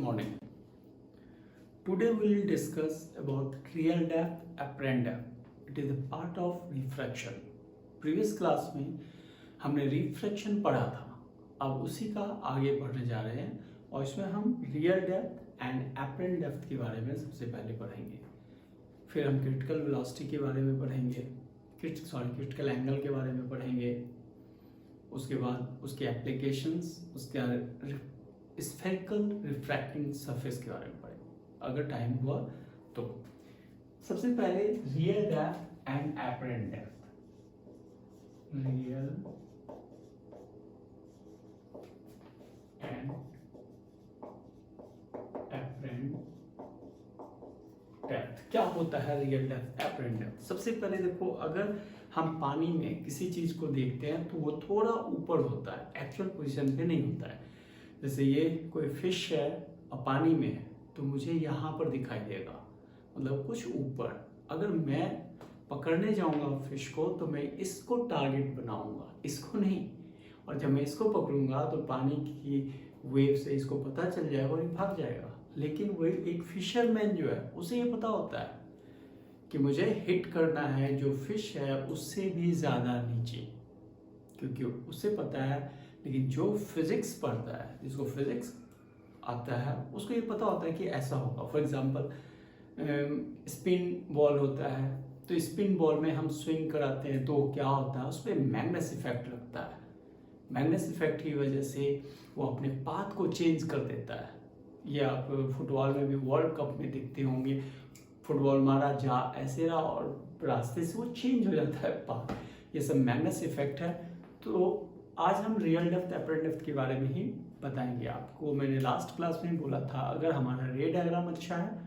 morning. Today we will discuss about real depth, apparent depth. It is a part of refraction. Previous class में हमने refraction पढ़ा था, अब उसी का आगे पढ़ने जा रहे हैं और इसमें हम real depth and apparent depth के बारे में सबसे पहले पढ़ेंगे। फिर हम critical velocity के बारे में पढ़ेंगे, critical angle के बारे में पढ़ेंगे, उसके बाद उसके एप्लीकेशंस, उसके स्फेरिकल रिफ्रैक्टिंग सरफेस के बारे में पढ़ेंगे अगर टाइम हुआ तो। सबसे पहले real depth and apparent depth. Real and apparent depth क्या होता है? Real depth, apparent depth. सबसे पहले देखो, अगर हम पानी में किसी चीज को देखते हैं तो वो थोड़ा ऊपर होता है, एक्चुअल पोजीशन पे नहीं होता है। जैसे ये कोई फिश है और पानी में है तो मुझे यहाँ पर दिखाई देगा, मतलब कुछ ऊपर। अगर मैं पकड़ने जाऊंगा फिश को तो मैं इसको टारगेट बनाऊंगा, इसको नहीं। और जब मैं इसको पकड़ूंगा तो पानी की वेव से इसको पता चल जाएगा और ये भाग जाएगा। लेकिन वही एक फिशरमैन जो है उसे ये पता होता है कि मुझे हिट करना है जो फिश है उससे भी ज़्यादा नीचे, क्योंकि उसे पता है। लेकिन जो फिजिक्स पढ़ता है, जिसको फिजिक्स आता है, उसको ये पता होता है कि ऐसा होगा। फॉर एग्जांपल स्पिन बॉल होता है तो स्पिन बॉल में हम स्विंग कराते हैं तो क्या होता है, उस पर मैग्नेस इफेक्ट लगता है। मैग्नेस इफेक्ट की वजह से वो अपने पाथ को चेंज कर देता है। ये आप फुटबॉल में भी वर्ल्ड कप में देखते होंगे, फुटबॉल मारा जा ऐसे रहा और रास्ते से वो चेंज हो जाता है पाथ। ये सब मैग्नेस इफेक्ट है। तो आज हम रियल डेप्थ, एपरेंट डेप्थ के बारे में ही बताएंगे आपको। मैंने लास्ट क्लास में बोला था, अगर हमारा रे डायग्राम अच्छा है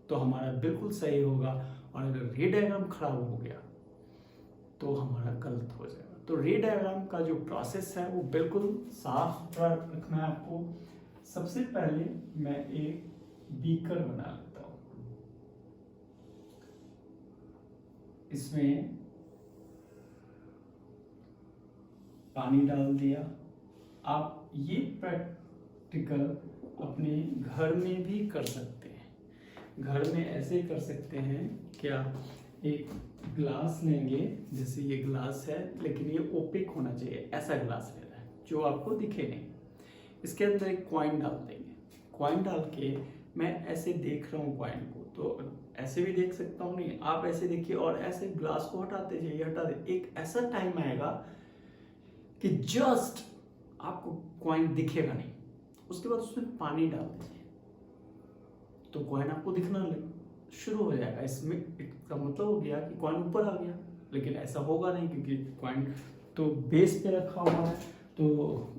तो हमारा बिल्कुल सही होगा, और अगर रे डायग्राम खराब हो गया तो हमारा गलत हो जाएगा। तो रे डायग्राम का जो प्रोसेस है वो बिल्कुल साफ सुथरा रखना है आपको। सबसे पहले मैं एक बीकर बना लेता हूँ, इसमें पानी डाल दिया। आप ये प्रैक्टिकल अपने घर में भी कर सकते हैं। घर में ऐसे कर सकते हैं कि आप एक ग्लास लेंगे, जैसे ये ग्लास है लेकिन ये ओपेक होना चाहिए, ऐसा ग्लास लेना है जो आपको दिखे नहीं। इसके अंदर एक कॉइन डाल देंगे। कॉइन डाल के मैं ऐसे देख रहा हूँ कॉइन को, तो ऐसे भी देख सकता हूँ, नहीं आप ऐसे देखिए और ऐसे ग्लास को हटाते जाइए, हटा दे। एक ऐसा टाइम आएगा कि जस्ट आपको कॉइन दिखेगा नहीं, उसके बाद उसमें पानी डाल दीजिए तो कॉइन आपको दिखना शुरू हो जाएगा। इसमें इसका मतलब हो गया कि कॉइन ऊपर आ गया। लेकिन ऐसा होगा नहीं, क्योंकि कॉइन तो बेस पे रखा हुआ है तो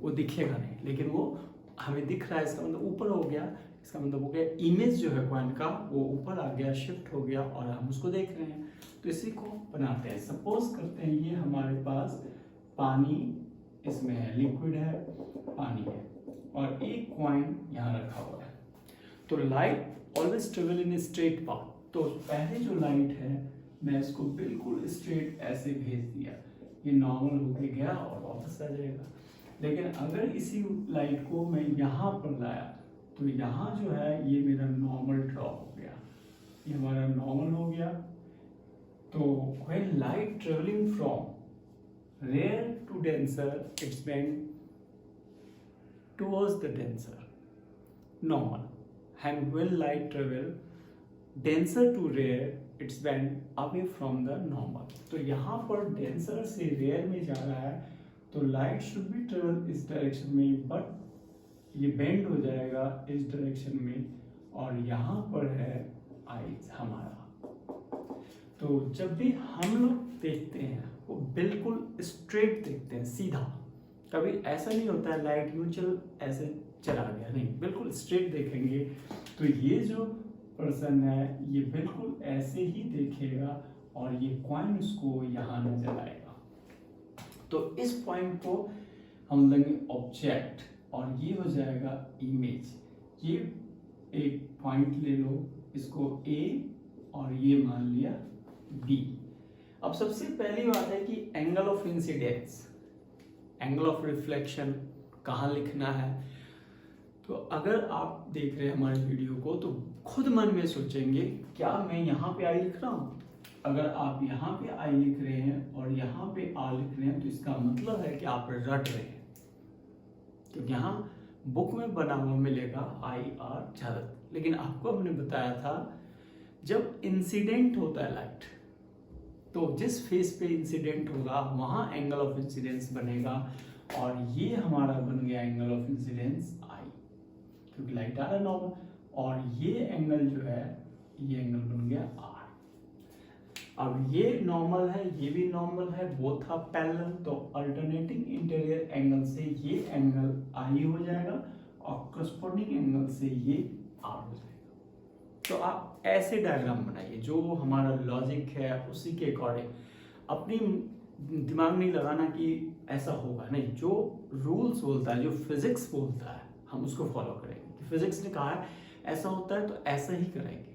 वो दिखेगा नहीं, लेकिन वो हमें दिख रहा है, इसका मतलब ऊपर हो गया। इसका मतलब हो गया इमेज जो है कॉइन का वो ऊपर आ गया, शिफ्ट हो गया और हम उसको देख रहे हैं। तो इसी को बनाते हैं। सपोज करते हैं ये हमारे पास पानी इसमें है, लिक्विड है, पानी है, और एक कॉइन यहाँ रखा हुआ है। तो light always travel in straight path. तो पहले जो लाइट है मैं इसको बिल्कुल स्ट्रेट ऐसे भेज दिया, ये नॉर्मल होके गया और वापस आ जाएगा। लेकिन अगर इसी लाइट को मैं यहाँ पर लाया तो यहाँ जो है ये मेरा नॉर्मल ड्रॉप हो गया, ये हमारा नॉर्मल हो गया। तो when light travelling from rare to denser, it's bent towards the denser, normal. And when light travel denser to rare, it's bent away from the normal. तो यहाँ पर denser से rare में जा रहा है तो light should be travel इस direction में, but ये bend हो जाएगा इस direction में, और यहाँ पर है eyes हमारा। तो जब भी हम लोग देखते हैं वो बिल्कुल स्ट्रेट देखते हैं, सीधा। कभी ऐसा नहीं होता है लाइट यूं चल ऐसे चला गया, नहीं, बिल्कुल स्ट्रेट देखेंगे। तो ये जो पर्सन है ये बिल्कुल ऐसे ही देखेगा और ये कॉइन उसको यहाँ नजर आएगा। तो इस पॉइंट को हम लेंगे ऑब्जेक्ट और ये हो जाएगा इमेज। ये एक पॉइंट ले लो, इसको ए और ये मान लिया बी। अब सबसे पहली बात है कि angle of incidence, angle of reflection कहाँ लिखना है। तो अगर आप देख रहे हैं हमारे वीडियो को तो खुद मन में सोचेंगे क्या मैं यहाँ पे आई लिख रहा हूँ। अगर आप यहाँ पे आई लिख रहे हैं और यहाँ पे आ लिख रहे हैं तो इसका मतलब है कि आप रट रहे हैं, क्योंकि यहाँ बुक में बना हुआ मिलेगा आई आर ज़्यादा। लेकिन आपको हमने बताया था जब इंसिडेंट होता है लाइट, तो जिस फेस पे इंसिडेंट होगा वहाँ एंगल ऑफ इंसिडेंस बनेगा, और ये हमारा बन गया एंगल ऑफ इंसिडेंस आई, क्योंकि लाइट आ रहा है नॉर्मल, और ये एंगल जो है ये एंगल बन गया आर। अब ये नॉर्मल है, ये भी नॉर्मल है, बोथ आर पैरेलल, तो अल्टरनेटिंग इंटीरियर एंगल से ये एंगल आई हो जाएगा और करस्पॉन्डिंग एंगल से ये आर हो जाएगा। तो आप ऐसे डायग्राम बनाइए, जो हमारा लॉजिक है उसी के अकॉर्डिंग। अपनी दिमाग नहीं लगाना कि ऐसा होगा, नहीं, जो रूल्स बोलता है, जो फिजिक्स बोलता है हम उसको फॉलो करेंगे। फिजिक्स ने कहा है ऐसा होता है तो ऐसा ही करेंगे।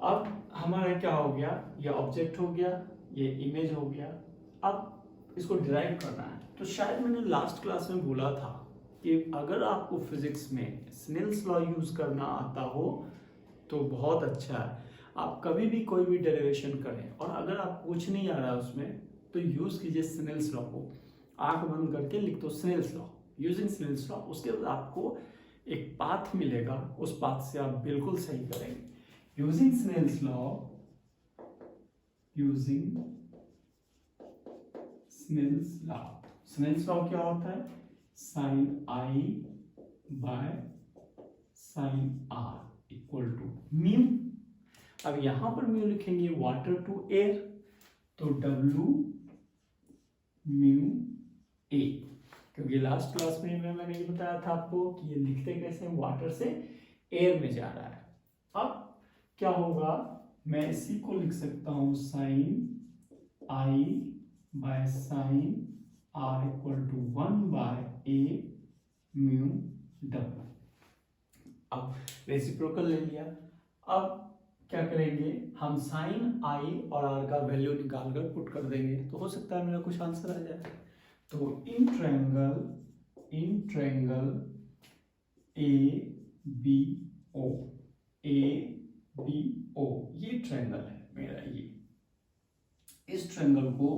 अब हमारा क्या हो गया, ये ऑब्जेक्ट हो गया, ये इमेज हो गया। अब इसको डिराइव करना है, तो शायद मैंने लास्ट क्लास में बोला था कि अगर आपको फिजिक्स में स्नेल्स लॉ यूज करना आता हो तो बहुत अच्छा है। आप कभी भी कोई भी डेरिवेशन करें, और अगर आप कुछ नहीं आ रहा है उसमें तो यूज कीजिए स्नेल्स लॉ को। आंख बंद करके लिख दो Snell's law, using Snell's law. उसके बाद आपको एक पाथ मिलेगा, उस पाथ से आप बिल्कुल सही करेंगे। Using Snell's law, using Snell's law, Snell's law क्या होता है, sine I by sine R equal to mu. अब यहां पर म्यू लिखेंगे वाटर टू एयर, तो डब्ल्यू म्यू ए, क्योंकि लास्ट क्लास में मैंने ये बताया था आपको कि ये लिखते कैसे, वाटर से एयर में जा रहा है। अब क्या होगा, मैं इसी को लिख सकता हूं sine I by sine R equal to 1 by A mu W. अब रेसिप्रोकल ले लिया। अब क्या करेंगे, हम साइन आई और आर का वैल्यू निकालकर पुट कर देंगे, तो हो सकता है मेरा कुछ आंसर आ जाए। तो in triangle A B O, A B O, ये ट्रायंगल है मेरा, ये इस ट्रायंगल को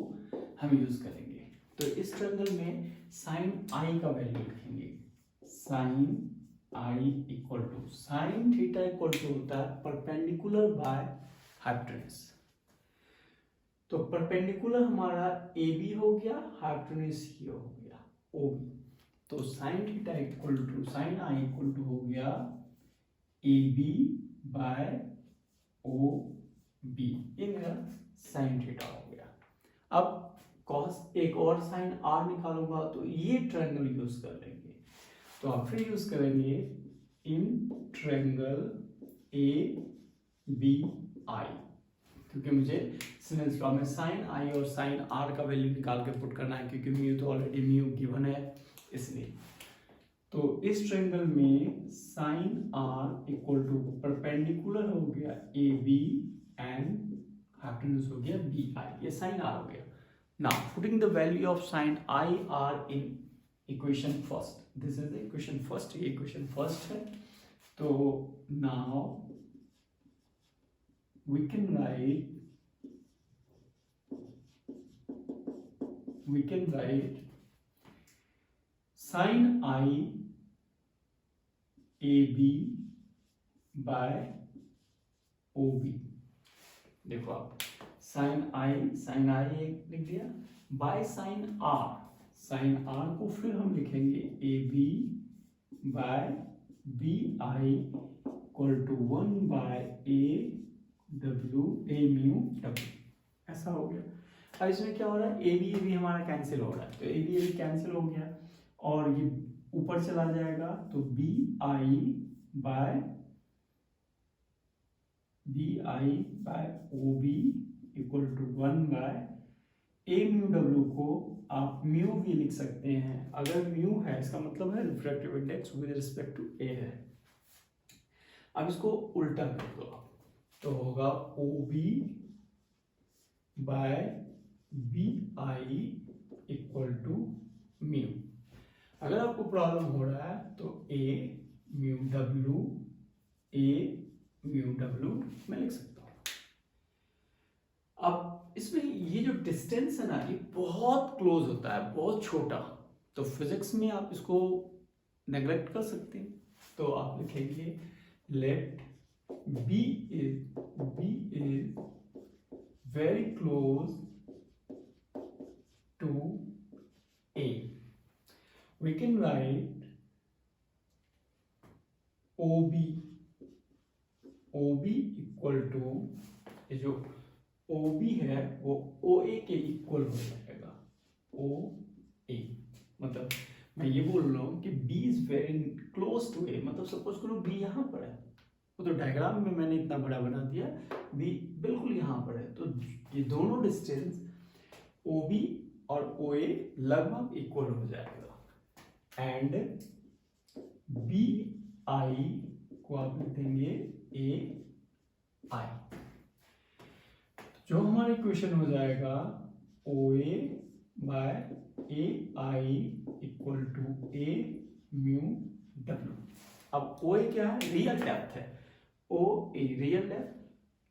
हम यूज करेंगे। तो इस ट्रायंगल में साइन आई का वैल्यू लिखेंगे, sine I equal to sine theta equal to होता है परपेंडिकुलर बाय हाइपोटेन्यूज। तो परपेंडिकुलर हमारा ए बी हो गया, हाइपोटेन्यूज ये हो गया ओ बी। तो sine theta equal to sine I equal to हो गया A B by O B, ये मेरा साइन थीटा हो गया। अब कॉस एक और साइन आर निकालूंगा, तो ये ट्रायंगल यूज कर लेंगे। तो आप फिर यूज करेंगे इन ट्रायंगल ए बी आई, क्योंकि मुझे स्नेल्स लॉ में साइन आई और साइन आर का वैल्यू निकाल के पुट करना है, क्योंकि म्यू तो ऑलरेडी म्यू गिवन है इसलिए। तो इस ट्रायंगल में sine R equal to perpendicular हो गया ए बी एंड हाइपोटेन्यूज हो गया बी आई, ये साइन आर हो गया। Now putting the value of sine I R in equation first, this is the equation first, ये इक्वेशन फर्स्ट है। तो now we can write sin I AB by OB। देखो आप sin I लिख दिया, bye sine R को फिर हम लिखेंगे AB by BI equal to 1 by A W A mu W, ऐसा हो गया। अब इसमें क्या हो रहा है, ए बी हमारा कैंसिल हो रहा है, तो ए बी कैंसिल हो गया और ये ऊपर चला जाएगा, तो B I by O B equal to 1 by A mu W को आप म्यू भी लिख सकते हैं। अगर म्यू है इसका मतलब है refractive index with respect to a है। अब इसको उल्टा कर दो आप, तो होगा O B by B I equal to mu. अगर आपको प्रॉब्लम हो रहा है तो A mu W A mu W मैं लिख सकता हूँ। अब इसमें ये जो डिस्टेंस है ना, ये बहुत क्लोज होता है, बहुत छोटा, तो फिजिक्स में आप इसको नेग्लेक्ट कर सकते हैं। तो आप लिखेंगे late B is very close to A. We can write OB equal to, ये जो OB है वो OA के इक्वल हो जाएगा। OA मतलब मैं ये बोल रहा हूँ कि B is very close to A, मतलब सपोज करो B यहाँ पर है, वो तो डायग्राम में मैंने इतना बड़ा बना दिया, B बिल्कुल यहाँ पर है, तो ये दोनों डिस्टेंस OB और OA लगभग इक्वल हो जाएगा। एंड BI को आप लिखेंगे AI, जो हमारा इक्वेशन हो जाएगा OA by AI equal to A mu W। अब OA क्या है? रियल डेप्थ है। OA real depth,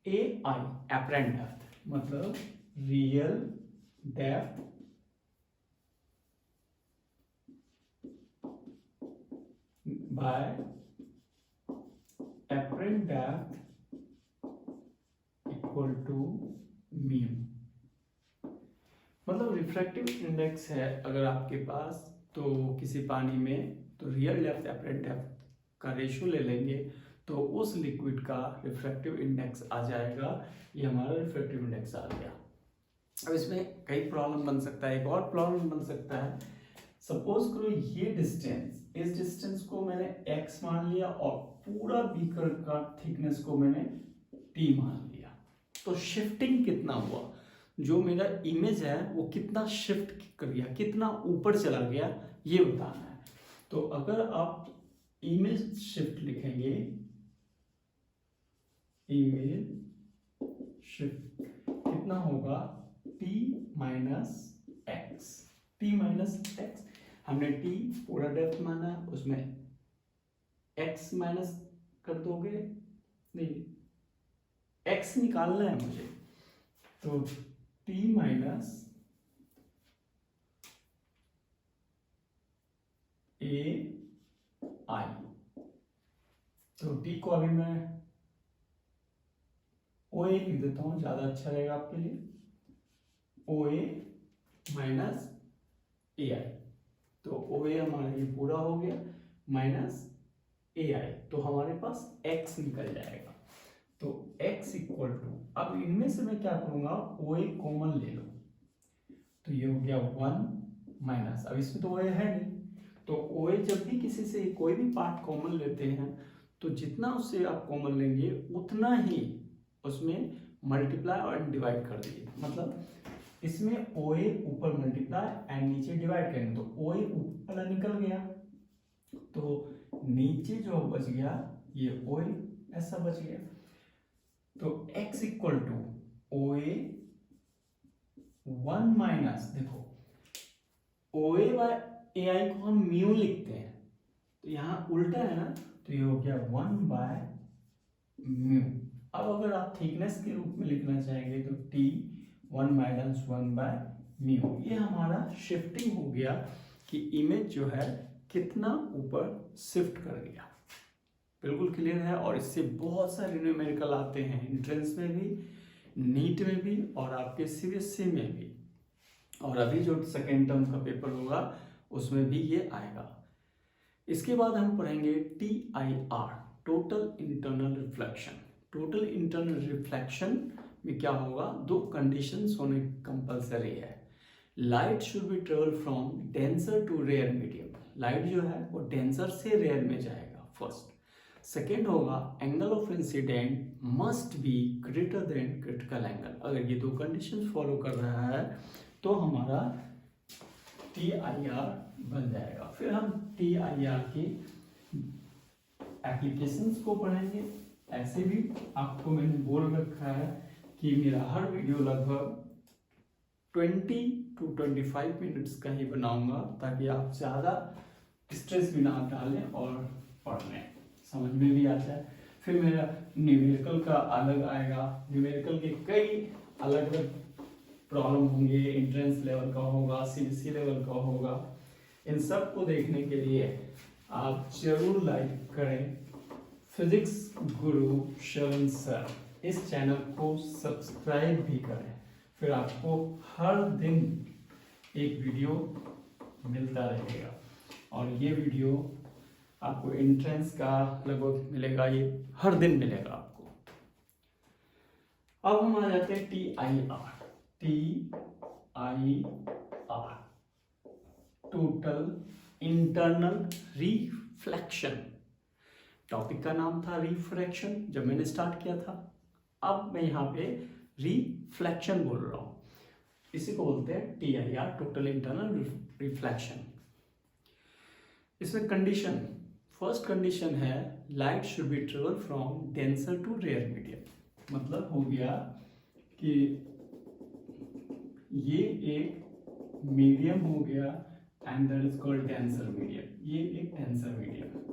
AI apparent depth, मतलब real depth by apparent depth equal to mu. मतलब रिफ्रैक्टिव इंडेक्स है अगर आपके पास, तो किसी पानी में तो रियल डेप्थ एपरेंट डेप्थ का रेशियो ले लेंगे तो उस लिक्विड का रिफ्रैक्टिव इंडेक्स आ जाएगा। ये हमारा रिफ्रैक्टिव इंडेक्स आ गया। अब इसमें कई प्रॉब्लम बन सकता है। एक और प्रॉब्लम बन सकता है, सपोज करो ये डिस्टेंस, इस डिस्टेंस को मैंने x मान लिया और पूरा बीकर का थिकनेस को मैंने t मान लिया, तो शिफ्टिंग कितना हुआ, जो मेरा इमेज है वो कितना शिफ्ट कर गया, कितना ऊपर चला गया, ये बताना है। तो अगर आप इमेज शिफ्ट लिखेंगे, इमेज शिफ्ट कितना होगा, t minus x. t minus x, हमने t पूरा डेप्थ माना, उसमें x माइनस कर दोगे, नहीं x निकालना है मुझे, तो t माइनस AI, तो t को अभी मैं OA लिख देता हूं, ज्यादा अच्छा रहेगा आपके लिए। OA माइनस AI, तो OA हमारा ये पूरा हो गया माइनस AI, तो हमारे पास x निकल जाएगा। तो x इक्वल टू, अब इनमें से मैं क्या करूंगा, OA कॉमन ले लो, तो ये हो गया 1 माइनस, अब इसमें तो OA है नहीं, तो OA जब भी किसी से कोई भी पार्ट कॉमन लेते हैं तो जितना उससे आप कॉमन लेंगे उतना ही उसमें मल्टीप्लाई और डिवाइड कर दीजिए। मतलब इसमें OA ऊपर मल्टीप्लाई एंड नीचे डिवाइड करेंगे, तो OA ऊपर निकल गया, तो नीचे जो बच गया ये OA ऐसा बच गया। तो x equal to OA 1 minus, देखो OA बाय AI को हम म्यू लिखते हैं, तो यहाँ उल्टा है ना, तो ये हो गया 1 बाय म्यू। अब अगर आप थिकनेस के रूप में लिखना चाहेंगे तो t 1 माइनस 1 बाय म्यू। ये हमारा शिफ्टिंग हो गया कि इमेज जो है कितना ऊपर शिफ्ट कर गया। बिल्कुल क्लियर है, और इससे बहुत सारे न्यूमेरिकल आते हैं, एंट्रेंस में भी, नीट में भी और आपके CBSE में भी, और अभी जो सेकेंड टर्म का पेपर होगा उसमें भी ये आएगा। इसके बाद हम पढ़ेंगे TIR, total internal reflection. Total internal reflection में क्या होगा, दो कंडीशंस होने कंपलसरी है। Light should be travel from denser to rare medium, light जो है वो डेंसर से रेयर में जाएगा फर्स्ट। सेकेंड होगा angle of incident must be greater than critical angle. अगर ये दो कंडीशंस फॉलो कर रहा है तो हमारा TIR बन जाएगा। फिर हम TIR की एप्लीकेशंस को पढ़ेंगे। ऐसे भी आपको मैंने बोल रखा है कि मेरा हर वीडियो लगभग 20 to 25 मिनट्स का ही बनाऊंगा, ताकि आप ज़्यादा स्ट्रेस भी ना डालें और पढ़ लें, समझ में भी आता है। फिर मेरा न्यूमेरिकल का अलग आएगा, न्यूमेरिकल के कई अलग अलग प्रॉब्लम होंगे, एंट्रेंस लेवल का होगा, सीबीएसई लेवल का होगा। इन सब को देखने के लिए आप जरूर लाइक करें फिजिक्स गुरु श्रवण सर, इस चैनल को सब्सक्राइब भी करें, फिर आपको हर दिन एक वीडियो मिलता रहेगा और ये वीडियो आपको एंट्रेंस का लगभग मिलेगा, ये हर दिन मिलेगा आपको। अब हम आ जाते हैं TIR, total internal reflection. Topic का नाम था रिफ्रैक्शन जब मैंने स्टार्ट किया था, अब मैं यहाँ पे रिफ्लेक्शन बोल रहा हूँ। इसी को बोलते हैं TIR, टोटल इंटरनल रिफ्लेक्शन। इसमें कंडीशन, फर्स्ट कंडीशन है light should be travel from denser to rare medium. मतलब हो गया कि ये एक मीडियम हो गया and that is called denser medium, ये एक डेंसर मीडियम है।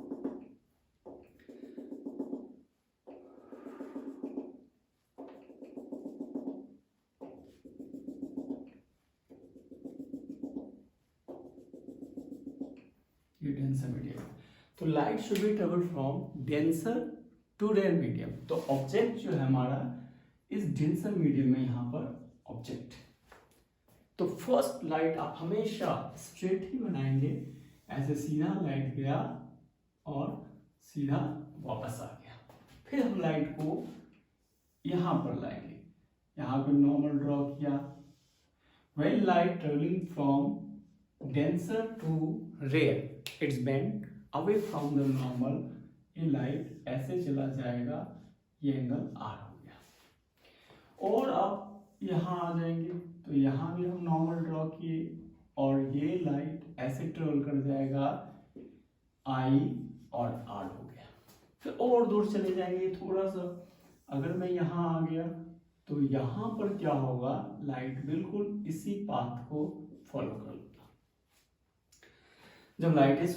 डेंसर मीडियम, तो light should be travel from denser to rare medium. तो ऑब्जेक्ट जो है हमारा इस डेंसर मीडियम में यहाँ पर ऑब्जेक्ट, तो फर्स्ट लाइट आप हमेशा स्ट्रेट ही बनाएंगे, ऐसे सीधा लाइट गया और सीधा वापस आ गया। फिर हम लाइट को यहाँ पर लाएंगे, यहाँ पे नॉर्मल ड्रॉ किया। When light travelling from denser to rare, it's bent away from the normal, ये लाइट ऐसे चला जाएगा, ये एंगल R हो गया। और आप यहाँ आ जाएंगे तो यहाँ भी हम नॉर्मल ड्रॉ किए और ये लाइट ऐसे ट्रेवल कर जाएगा I और R हो गया। फिर और दूर चले जाएंगे थोड़ा सा, अगर मैं यहाँ आ गया तो यहाँ पर क्या होगा, लाइट बिल्कुल इसी पाथ को फॉलो कर लेगा। जब लाइट इस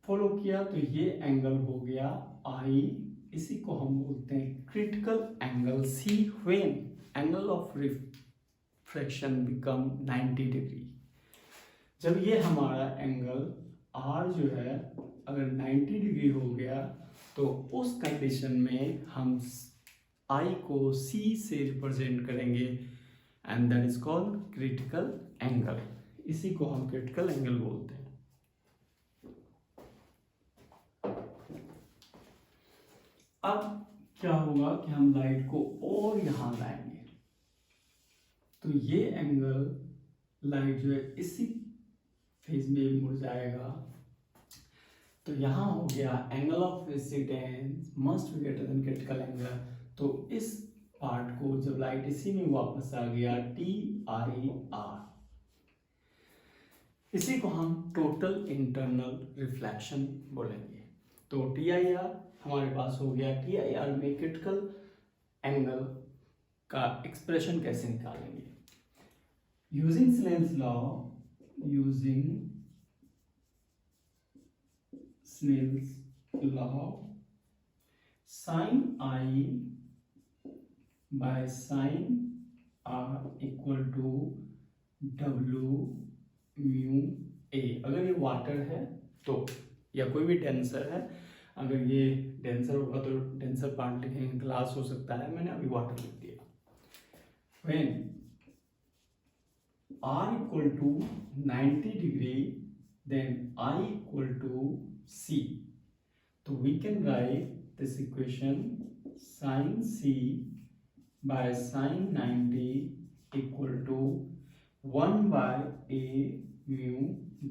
फॉलो किया तो ये एंगल हो गया I, इसी को हम बोलते हैं critical angle C, when angle of refraction become 90 degree. जब ये हमारा एंगल R जो है अगर 90 डिग्री हो गया तो उस कंडीशन में हम I को C से रिप्रेजेंट करेंगे and that is called critical angle, इसी को हम क्रिटिकल एंगल बोलते हैं। अब क्या होगा कि हम लाइट को और यहां लाएंगे तो ये एंगल लाइट जो है इसी फेज में मुड़ जाएगा, तो यहां हो गया angle of incidence must be greater than critical angle. तो इस पार्ट को जब लाइट इसी में वापस आ गया TIR, इसी को हम टोटल इंटरनल रिफ्लेक्शन बोलेंगे। तो TIR हमारे पास हो गया। TIR में क्रिटिकल एंगल का एक्सप्रेशन कैसे निकालेंगे, using Snell's law, sine I by sine R equal to W mu A। अगर ये वाटर है तो, या कोई भी डेंसर है, अगर ये डेंसर होगा तो डेंसर पार्ट लिखेंगे, ग्लास हो सकता है, मैंने अभी वाटर लिख दिया। When R equal to 90 degree then I equal to C, तो we can write this equation sine C by sine 90 equal to 1 by A mu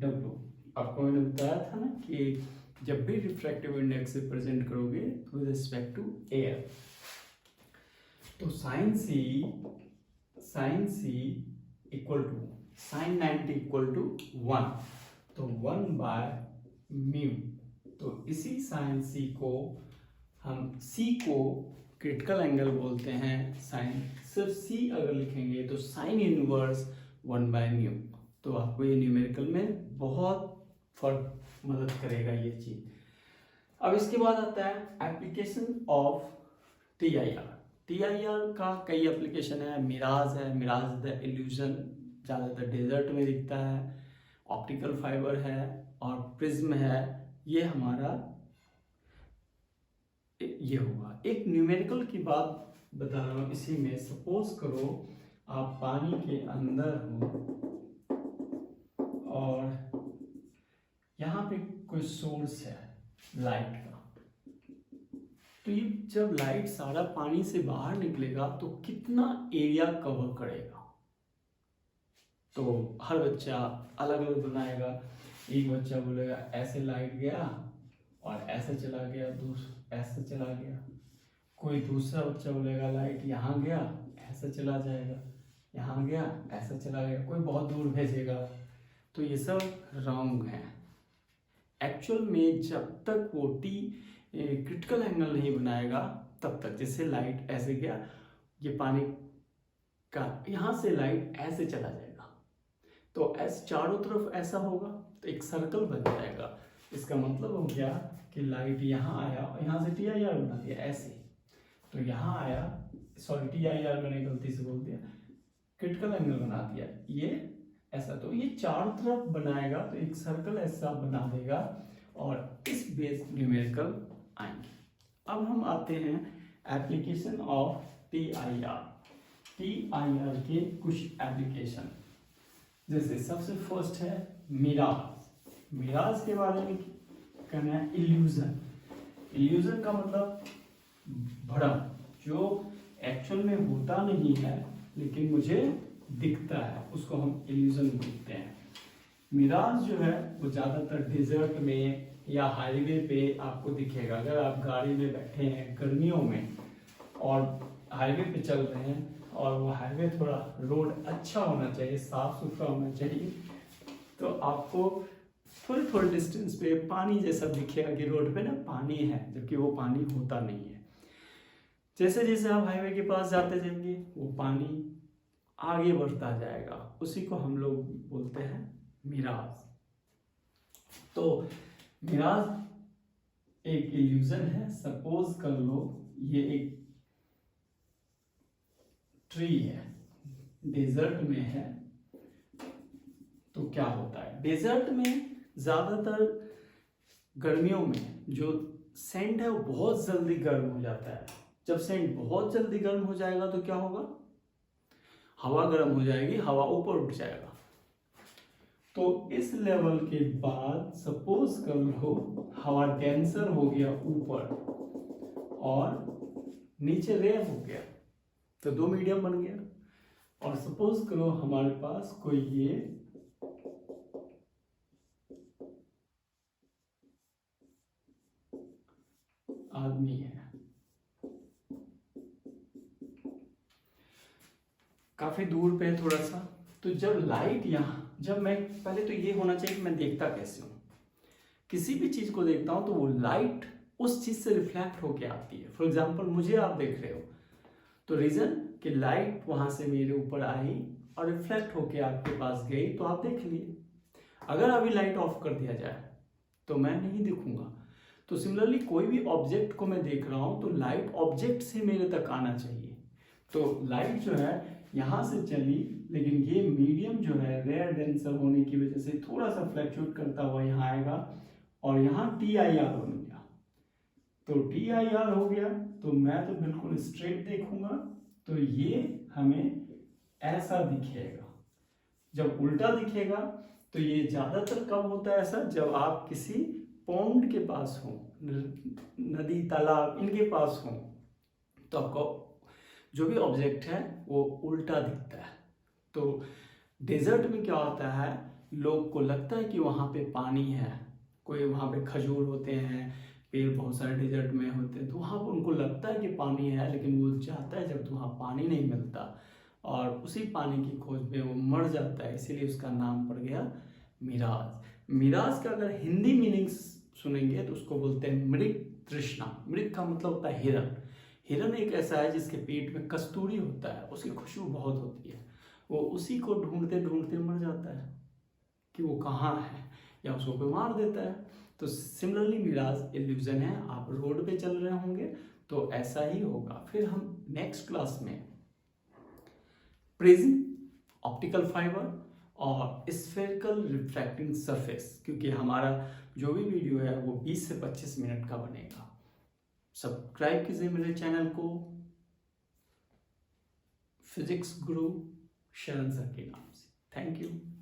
W। आपको मैंने बताया था ना कि जब भी रिफ्रैक्टिव इंडेक्स से प्रेजेंट करोगे तो विद रिस्पेक्ट टू एयर, तो sine C equal to sine 90 equal to 1, तो 1 बाय म्यू। तो इसी साइन सी को हम C को क्रिटिकल एंगल बोलते हैं। साइन सिर्फ C अगर लिखेंगे तो साइन इनवर्स 1 बाय म्यू। तो आपको ये न्यूमेरिकल में बहुत फर्क मदद करेगा ये चीज। अब इसके बाद आता है एप्लीकेशन ऑफ TIR। TIR का कई एप्लीकेशन है। मिराज है, मिराज द इल्यूजन, ज़्यादातर डेजर्ट में दिखता है। ऑप्टिकल फाइबर है और प्रिज्म है। ये हमारा ये होगा। एक न्यूमेरिकल की बात बता रहा हूँ इसी में। सपोज करो आप पानी के अंदर हो और यहाँ पे कोई सोर्स है लाइट का, तो ये जब लाइट सारा पानी से बाहर निकलेगा तो कितना एरिया कवर करेगा। तो हर बच्चा अलग अलग बनाएगा। एक बच्चा बोलेगा ऐसे लाइट गया और ऐसे चला गया, दूसरा ऐसे चला गया। कोई दूसरा बच्चा बोलेगा लाइट यहाँ गया ऐसे चला जाएगा, यहाँ गया ऐसे चला गया, कोई बहुत दूर भेजेगा। तो ये सब रॉन्ग है। एक्चुअल में जब तक वो क्रिटिकल एंगल नहीं बनाएगा तब तक, जैसे लाइट ऐसे गया, ये पानी का यहाँ से लाइट ऐसे चला जाएगा, तो ऐसे चारों तरफ ऐसा होगा तो एक सर्कल बन जाएगा। इसका मतलब हो गया कि लाइट यहाँ आया और यहाँ से TIR बना दिया ऐसे, तो यहाँ आया, सॉरी TIR मैंने गलती से बोल दिया, क्रिटिकल एंगल बना दिया ये ऐसा, तो ये चारों तरफ बनाएगा तो एक सर्कल ऐसा बना देगा और इस बेस न्यूमेरिकल आएंगे। अब हम आते हैं एप्लीकेशन ऑफ TIR। TIR के कुछ एप्लीकेशन, जैसे सबसे फर्स्ट है मिराज। मिराज के बारे में कहना है इल्यूजन। इल्यूजन का मतलब भ्रम, जो एक्चुअल में होता नहीं है लेकिन मुझे दिखता है, उसको हम इल्यूजन बोलते हैं। मिराज जो है वो ज़्यादातर डेजर्ट में या हाईवे पे आपको दिखेगा। अगर आप गाड़ी में बैठे हैं गर्मियों में और हाईवे पे चल रहे हैं और वो हाईवे थोड़ा रोड अच्छा होना चाहिए, साफ सुथरा होना चाहिए, तो आपको थोड़े थोड़े डिस्टेंस पे पानी जैसा दिखेगा कि रोड पे ना पानी है, जबकि वो पानी होता नहीं है। जैसे जैसे आप हाईवे के पास जाते जाएंगे वो पानी आगे बढ़ता जाएगा, उसी को हम लोग बोलते हैं मिराज। तो मिराज एक इल्यूजन है। सपोज कर लो ये एक ट्री है, डेजर्ट में है, तो क्या होता है डेजर्ट में ज्यादातर गर्मियों में जो सैंड है वो बहुत जल्दी गर्म हो जाता है। जब सैंड बहुत जल्दी गर्म हो जाएगा तो क्या होगा, हवा गर्म हो जाएगी, हवा ऊपर उठ जाएगा। तो इस लेवल के बाद सपोज कर लो हवा डेंसर हो गया ऊपर और नीचे रेयर हो गया, तो दो मीडियम बन गया। और सपोज करो हमारे पास कोई ये आदमी है, काफी दूर पे थोड़ा सा, तो जब लाइट यहाँ, जब मैं पहले तो ये होना चाहिए कि मैं देखता कैसे हूँ, किसी भी चीज को देखता हूँ तो वो लाइट उस चीज से रिफ्लेक्ट होके आती है। फॉर एग्जाम्पल मुझे आप देख रहे हो, तो रीजन कि लाइट वहां से मेरे ऊपर आई और रिफ्लेक्ट होके आपके पास गई तो आप देख लिए। अगर अभी लाइट ऑफ कर दिया जाए तो मैं नहीं दिखूंगा। तो सिमिलरली कोई भी ऑब्जेक्ट को मैं देख रहा हूं तो लाइट ऑब्जेक्ट से मेरे तक आना चाहिए। तो लाइट जो है यहां से चली, लेकिन ये मीडियम जो है रेयर डेंसर होने की वजह से थोड़ा सा फ्लैक्चुएट करता हुआ यहाँ आएगा और यहाँ TIR बन गया। तो TIR हो गया तो मैं तो बिल्कुल स्ट्रेट देखूंगा, तो ये हमें ऐसा दिखेगा। जब उल्टा दिखेगा तो ये ज्यादातर कब होता है ऐसा, जब आप किसी पॉन्ड के पास हो, नदी तालाब इनके पास हो, तो आपको जो भी ऑब्जेक्ट है वो उल्टा दिखता है। तो डेजर्ट में क्या होता है, लोग को लगता है कि वहाँ पे पानी है, कोई वहाँ पे खजूर होते हैं, पेड़ बहुत सारे डेजर्ट में होते हैं, तो वहाँ पर उनको लगता है कि पानी है, लेकिन वो जाता है जब तो वहाँ पानी नहीं मिलता और उसी पानी की खोज में वो मर जाता है, इसीलिए उसका नाम पड़ गया मिराज। मिराज का अगर हिंदी मीनिंग सुनेंगे तो उसको बोलते हैं मृग तृष्णा। मृग का मतलब होता है हिरन। हिरन एक ऐसा है जिसके पेट में कस्तूरी होता है, उसकी खुशबू बहुत होती है, वो उसी को ढूंढते ढूंढते मर जाता है कि वो कहाँ है। या उसको कोई मार देता है। तो सिमिलरली मिराज इल्यूजन है, आप रोड पे चल रहे होंगे तो ऐसा ही होगा। फिर हम नेक्स्ट क्लास में प्रिज्म, ऑप्टिकल फाइबर और स्फेरिकल रिफ्रैक्टिंग सरफेस, क्योंकि हमारा जो भी वीडियो है वो 20 से 25 मिनट का बनेगा। सब्सक्राइब कीजिए मेरे चैनल को, फिजिक्स गुरु शरण सर के नाम से। Thank you.